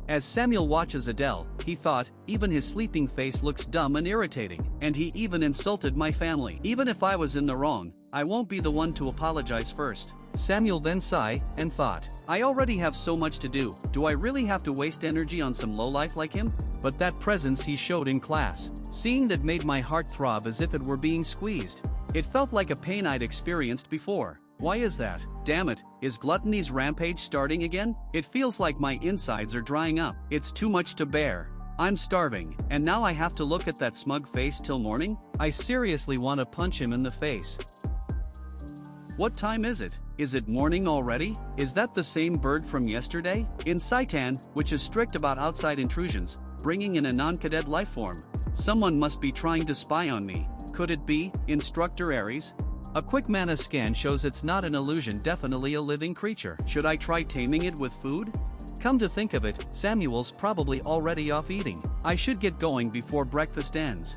As Samuel watches Adele, he thought, even his sleeping face looks dumb and irritating, and he even insulted my family. Even if I was in the wrong, I won't be the one to apologize first. Samuel then sighed and thought, I already have so much to do, do I really have to waste energy on some lowlife like him? But that presence he showed in class, seeing that made my heart throb as if it were being squeezed. It felt like a pain I'd experienced before. Why is that? Damn it, is gluttony's rampage starting again? It feels like my insides are drying up. It's too much to bear. I'm starving, and now I have to look at that smug face till morning? I seriously want to punch him in the face. What time is it? Is it morning already? Is that the same bird from yesterday? In Saitan, which is strict about outside intrusions, bringing in a non-cadet life form, someone must be trying to spy on me. Could it be Instructor Aries? A quick mana scan shows it's not an illusion, definitely a living creature. Should I try taming it with food? Come to think of it, Samuel's probably already off eating. I should get going before breakfast ends.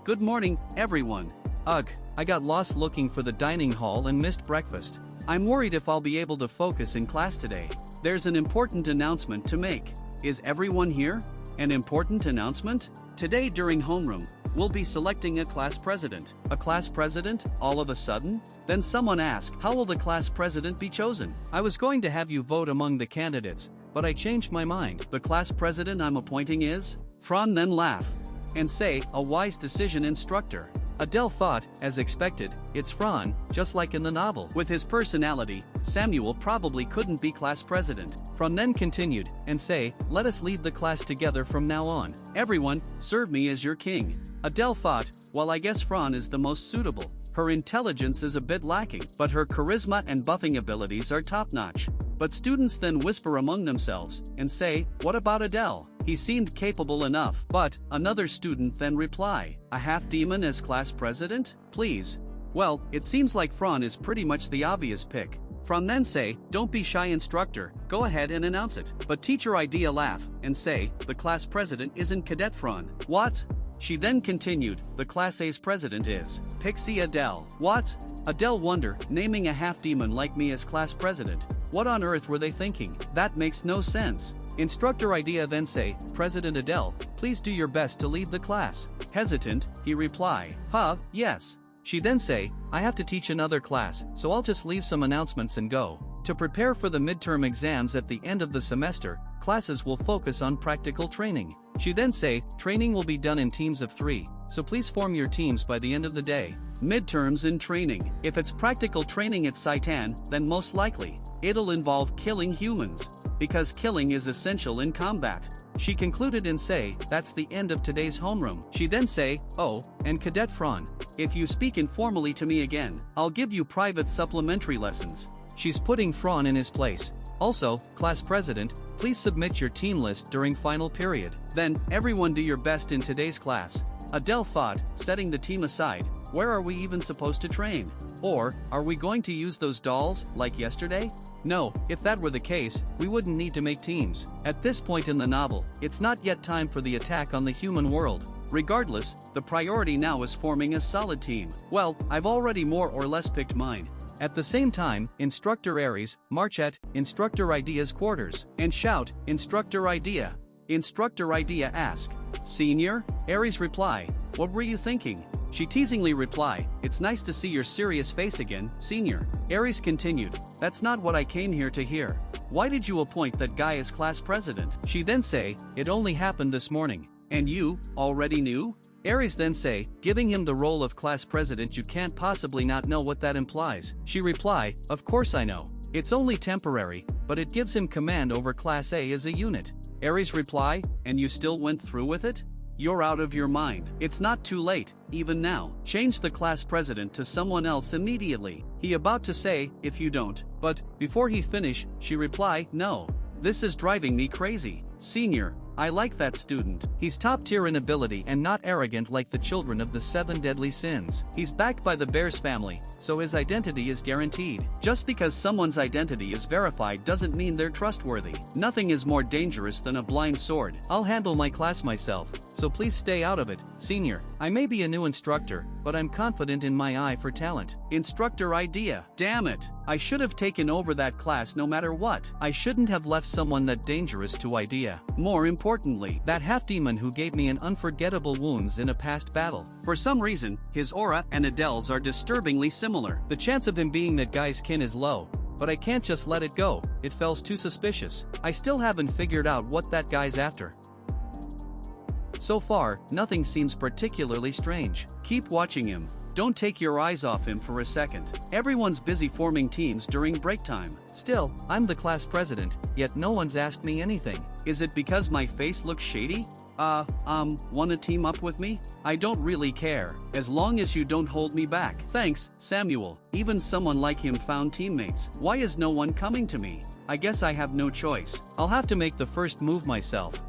Good morning, everyone. Ugh, I got lost looking for the dining hall and missed breakfast. I'm worried if I'll be able to focus in class today. There's an important announcement to make. Is everyone here? An important announcement? Today during homeroom, we'll be selecting a class president. A class president, all of a sudden? Then someone asked, how will the class president be chosen? I was going to have you vote among the candidates, but I changed my mind. The class president I'm appointing is? Fran then laugh and say, a wise decision, instructor. Adele thought, as expected, it's Fran, just like in the novel. With his personality, Samuel probably couldn't be class president. Fran then continued, and say, let us lead the class together from now on. Everyone, serve me as your king. Adele thought, well, I guess Fran is the most suitable. Her intelligence is a bit lacking, but her charisma and buffing abilities are top-notch. But students then whisper among themselves, and say, what about Adele? He seemed capable enough. But another student then reply, a half-demon as class president? Please. Well, it seems like Fran is pretty much the obvious pick. Fran then say, don't be shy, instructor, go ahead and announce it. But teacher idea laugh, and say, the class president isn't Cadet Fran. What? She then continued, the Class A's president is Pixie Adele. What? Adele wonder, naming a half-demon like me as class president. What on earth were they thinking? That makes no sense. Instructor idea then say, President Adele, please do your best to lead the class. Hesitant, he reply, yes. She then say, I have to teach another class, so I'll just leave some announcements and go. To prepare for the midterm exams at the end of the semester, classes will focus on practical training. She then say, training will be done in teams of 3, so please form your teams by the end of the day. Midterms in training. If it's practical training at Saitan, then most likely, it'll involve killing humans. Because killing is essential in combat. She concluded and say, that's the end of today's homeroom. She then say, oh, and Cadet Fran, if you speak informally to me again, I'll give you private supplementary lessons. She's putting Fran in his place. Also, class president, please submit your team list during final period. Then, everyone do your best in today's class. Adele thought, setting the team aside, where are we even supposed to train? Or, are we going to use those dolls, like yesterday? No, if that were the case, we wouldn't need to make teams. At this point in the novel, it's not yet time for the attack on the human world. Regardless, the priority now is forming a solid team. Well, I've already more or less picked mine. At the same time, Instructor Aries, march at Instructor Idea's quarters, and shout, Instructor Idea. Instructor Idea ask, Senior? Aries reply, what were you thinking? She teasingly reply, it's nice to see your serious face again, Senior. Aries continued, that's not what I came here to hear. Why did you appoint that guy as class president? She then say, it only happened this morning. And you, already knew? Aries then say, giving him the role of class president, you can't possibly not know what that implies. She reply, of course I know. It's only temporary, but it gives him command over Class A as a unit. Aries reply, and you still went through with it? You're out of your mind. It's not too late, even now. Change the class president to someone else immediately. He about to say, if you don't. But, before he finish, she reply, no. This is driving me crazy. Senior, I like that student. He's top tier in ability and not arrogant like the children of the 7 deadly sins. He's backed by the Bears family, so his identity is guaranteed. Just because someone's identity is verified doesn't mean they're trustworthy. Nothing is more dangerous than a blind sword. I'll handle my class myself, so please stay out of it, senior. I may be a new instructor, but I'm confident in my eye for talent. Instructor idea. Damn it. I should have taken over that class no matter what. I shouldn't have left someone that dangerous to idea. More importantly, that half-demon who gave me an unforgettable wounds in a past battle. For some reason, his aura and Adele's are disturbingly similar. The chance of him being that guy's kin is low, but I can't just let it go. It feels too suspicious. I still haven't figured out what that guy's after. So far, nothing seems particularly strange. Keep watching him. Don't take your eyes off him for a second. Everyone's busy forming teams during break time. Still, I'm the class president, yet no one's asked me anything. Is it because my face looks shady? Wanna team up with me? I don't really care, as long as you don't hold me back. Thanks, Samuel. Even someone like him found teammates. Why is no one coming to me? I guess I have no choice. I'll have to make the first move myself.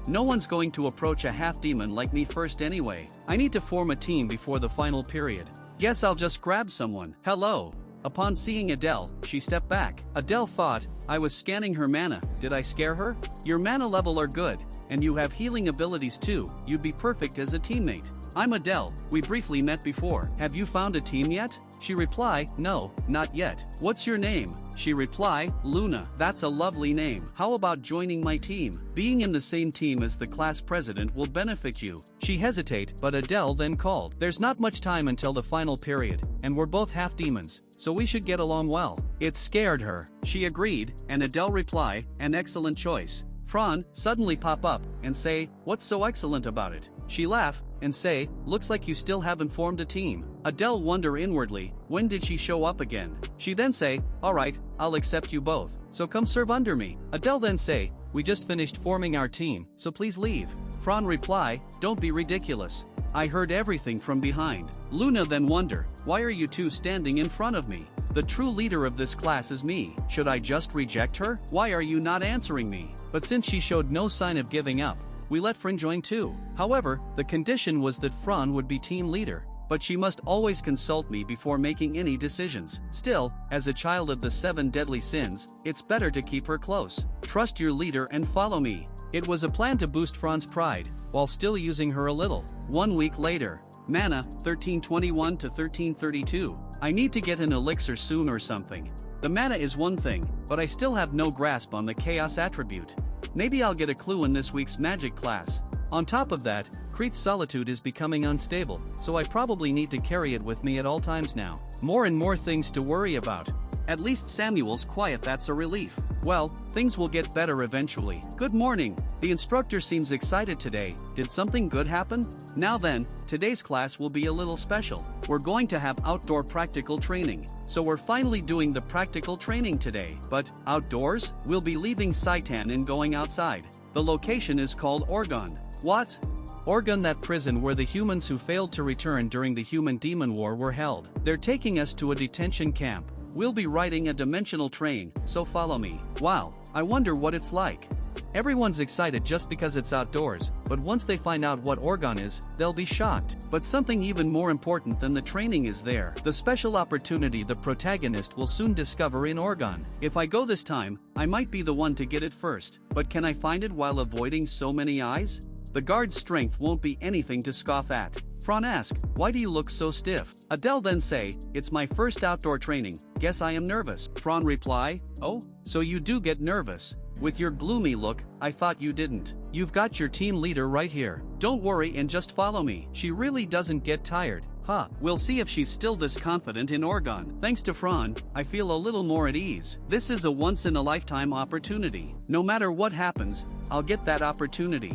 No one's going to approach a half-demon like me first anyway. I need to form a team before the final period. Guess I'll just grab someone. Hello. Upon seeing Adele, she stepped back. Adele thought I was scanning her mana. Did I scare her? Your mana level are good, and you have healing abilities too. You'd be perfect as a teammate. I'm Adele. We briefly met before. Have you found a team yet? She reply, no, not yet. What's your name? She reply, Luna. That's a lovely name. How about joining my team? Being in the same team as the class president will benefit you. She hesitate, but Adele then called. There's not much time until the final period, and we're both half demons, so we should get along well. It scared her. She agreed, and Adele reply, an excellent choice. Fran suddenly pop up and say, what's so excellent about it? She laugh and say, looks like you still haven't formed a team. Adele wonder inwardly, when did she show up again? She then say, alright, I'll accept you both, so come serve under me. Adele then say, we just finished forming our team, so please leave. Fran reply, don't be ridiculous. I heard everything from behind. Luna then wonder, why are you two standing in front of me? The true leader of this class is me. Should I just reject her? Why are you not answering me? But since she showed no sign of giving up, we let Fran join too. However, the condition was that Fran would be team leader, but she must always consult me before making any decisions. Still, as a child of the 7 deadly sins, it's better to keep her close. Trust your leader and follow me. It was a plan to boost Fran's pride, while still using her a little. 1 week later. Mana, 1321 to 1332. I need to get an elixir soon or something. The mana is one thing, but I still have no grasp on the chaos attribute. Maybe I'll get a clue in this week's magic class. On top of that, Crete's solitude is becoming unstable, so I probably need to carry it with me at all times now. More and more things to worry about. At least Samuel's quiet, that's a relief. Well, things will get better eventually. Good morning. The instructor seems excited today. Did something good happen? Now then, today's class will be a little special. We're going to have outdoor practical training. So we're finally doing the practical training today. But, outdoors? We'll be leaving Saitan and going outside. The location is called Orgon. What? Orgon, that prison where the humans who failed to return during the Human-Demon War were held. They're taking us to a detention camp. We'll be riding a dimensional train, so follow me. Wow, I wonder what it's like. Everyone's excited just because it's outdoors, but once they find out what Orgon is, they'll be shocked. But something even more important than the training is there. The special opportunity the protagonist will soon discover in Orgon. If I go this time, I might be the one to get it first. But can I find it while avoiding so many eyes? The guard's strength won't be anything to scoff at. Fran asks, why do you look so stiff? Adele then say, it's my first outdoor training, guess I am nervous. Fran reply, oh, so you do get nervous. With your gloomy look, I thought you didn't. You've got your team leader right here. Don't worry and just follow me. She really doesn't get tired. Huh, we'll see if she's still this confident in Orgon. Thanks to Fran, I feel a little more at ease. This is a once-in-a-lifetime opportunity. No matter what happens, I'll get that opportunity.